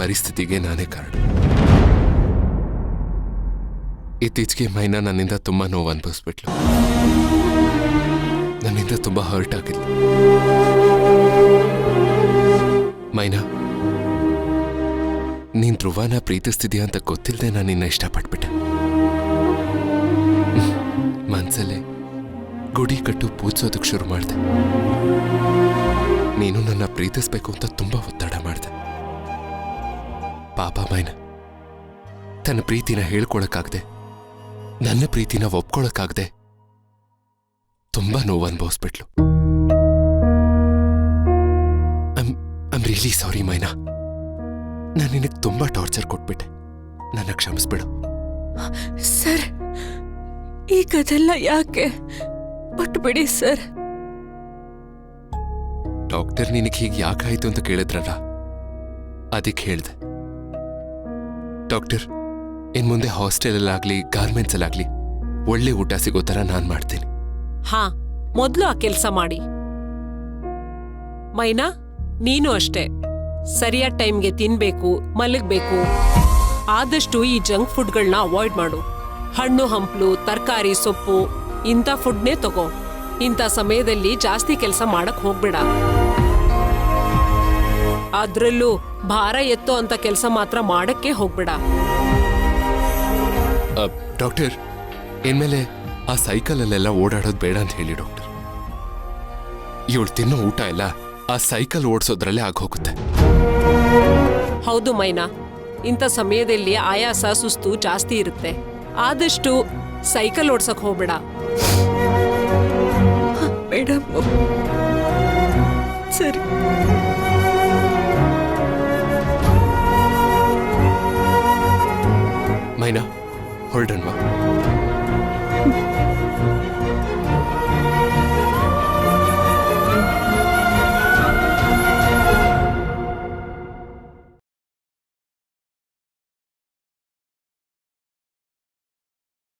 ಪರಿಸ್ಥಿತಿಗೆ ನಾನೇ ಕಾರಣ. ಇತ್ತೀಚೆಗೆ ಮೈನಾ ನನ್ನಿಂದ ತುಂಬಾ ನೋವು ಅನುಭವಿಸ್ಬಿಟ್ಲು. ನನ್ನಿಂದ ತುಂಬಾ ಹರ್ಟ್ ಆಗಿದ್ಲು. ಮೈನಾ, ನೀನ್ ಧ್ರುವನ ಪ್ರೀತಿಸ್ತಿದ್ಯಾ ಅಂತ ಗೊತ್ತಿಲ್ಲದೆ ನಾನು ನಿನ್ನ ಇಷ್ಟಪಟ್ಬಿಟ್ಟೆ. ಮನ್ಸಲ್ಲೇ ಗುಡಿ ಕಟ್ಟು ಪೂಜಿಸೋದಕ್ಕೆ ಶುರು ಮಾಡಿದೆ. ನೀನು ನನ್ನ ಪ್ರೀತಿಸ್ಬೇಕು ಅಂತ ತುಂಬಾ ಒತ್ತಡ ಮಾಡಿದೆ. ಪಾಪ ಮೈನಾ ತನ್ನ ಪ್ರೀತಿನ ಹೇಳ್ಕೊಳಕ್ಕಾಗದೆ, ನನ್ನ ಪ್ರೀತಿನ ಒಪ್ಕೊಳಕ್ಕಾಗದೆ ತುಂಬಾ ನೋವು ಅನುಭವಿಸ್ಬಿಟ್ಲು. ಐಮ್ ರಿಯಲಿ ಸಾರಿ ಮೈನಾ. ನಾನು ನಿನಗೆ ತುಂಬಾ ಟಾರ್ಚರ್ ಕೊಟ್ಬಿಟ್ಟೆ. ನನ್ನ ಕ್ಷಮಿಸ್ಬಿಡು. ಸರ್, ಈಗದೆಲ್ಲ ಯಾಕೆ? ಬಿಟ್ಬಿಡಿ ಸರ್. ಡಾಕ್ಟರ್ ನಿನಗೆ ಹೀಗೆ ಯಾಕಾಯ್ತು ಅಂತ ಕೇಳಿದ್ರಲ್ಲ, ಅದಕ್ಕೆ ಹೇಳ್ದೆ. ಡಾಕ್ಟರ್, ಇನ್ ಮುಂದೆ ಹಾಸ್ಟೆಲಲ್ಲಾಗ್ಲಿ ಗಾರ್ಮೆಂಟ್ಸ್ ಅಲ್ಲಾಗ್ಲಿ ಒಳ್ಳೆ ಊಟ ಸಿಗೋ ತರ ನಾನ್ ಮಾಡ್ತೀನಿ. ಹಾ, ಮೊದ್ಲು ಆ ಕೆಲ್ಸ ಮಾಡಿ. ಮೈನಾ, ನೀನು ಅಷ್ಟೇ ಸರಿಯಾದ ಟೈಮ್ಗೆ ತಿನ್ಬೇಕು, ಮಲಗಬೇಕು. ಆದಷ್ಟು ಈ ಜಂಕ್ ಫುಡ್ಗಳನ್ನ ಅವಾಯ್ಡ್ ಮಾಡು. ಹಣ್ಣು ಹಂಪ್ಲು, ತರಕಾರಿ, ಸೊಪ್ಪು ಇಂಥ ಫುಡ್ನೇ ತಗೋ. ಇಂಥ ಸಮಯದಲ್ಲಿ ಜಾಸ್ತಿ ಕೆಲಸ ಮಾಡಕ್ ಹೋಗ್ಬೇಡ. ಅದ್ರಲ್ಲೂ ಭಾರ ಎತ್ತೋ ಅಂತ ಕೆಲಸ ಮಾತ್ರ ಮಾಡಕ್ಕೆ ಹೋಗ್ಬೇಡ. ಡಾಕ್ಟರ್, ಇನ್ಮೇಲೆ ಆ ಸೈಕಲಲ್ಲೆಲ್ಲ ಓಡಾಡೋದು ಬೇಡ ಅಂತ ಹೇಳಿ ಡಾಕ್ಟರ್. ಇವಳು ತಿನ್ನೋ ಊಟ ಎಲ್ಲ ಆ ಸೈಕಲ್ ಓಡಿಸೋದ್ರಲ್ಲೇ ಆಗೋಗುತ್ತೆ. ಹೌದು ಮೈನಾ, ಇಂಥ ಸಮಯದಲ್ಲಿ ಆಯಾಸ ಸುಸ್ತು ಜಾಸ್ತಿ ಇರುತ್ತೆ. ಆದಷ್ಟು ಸೈಕಲ್ ಓಡ್ಸಕ್ ಹೋಗ್ಬೇಡ. ಮೇಡಮ್, ಸರಿ. ಮೈನಾ, ಹೊರಡನ್ವಾ?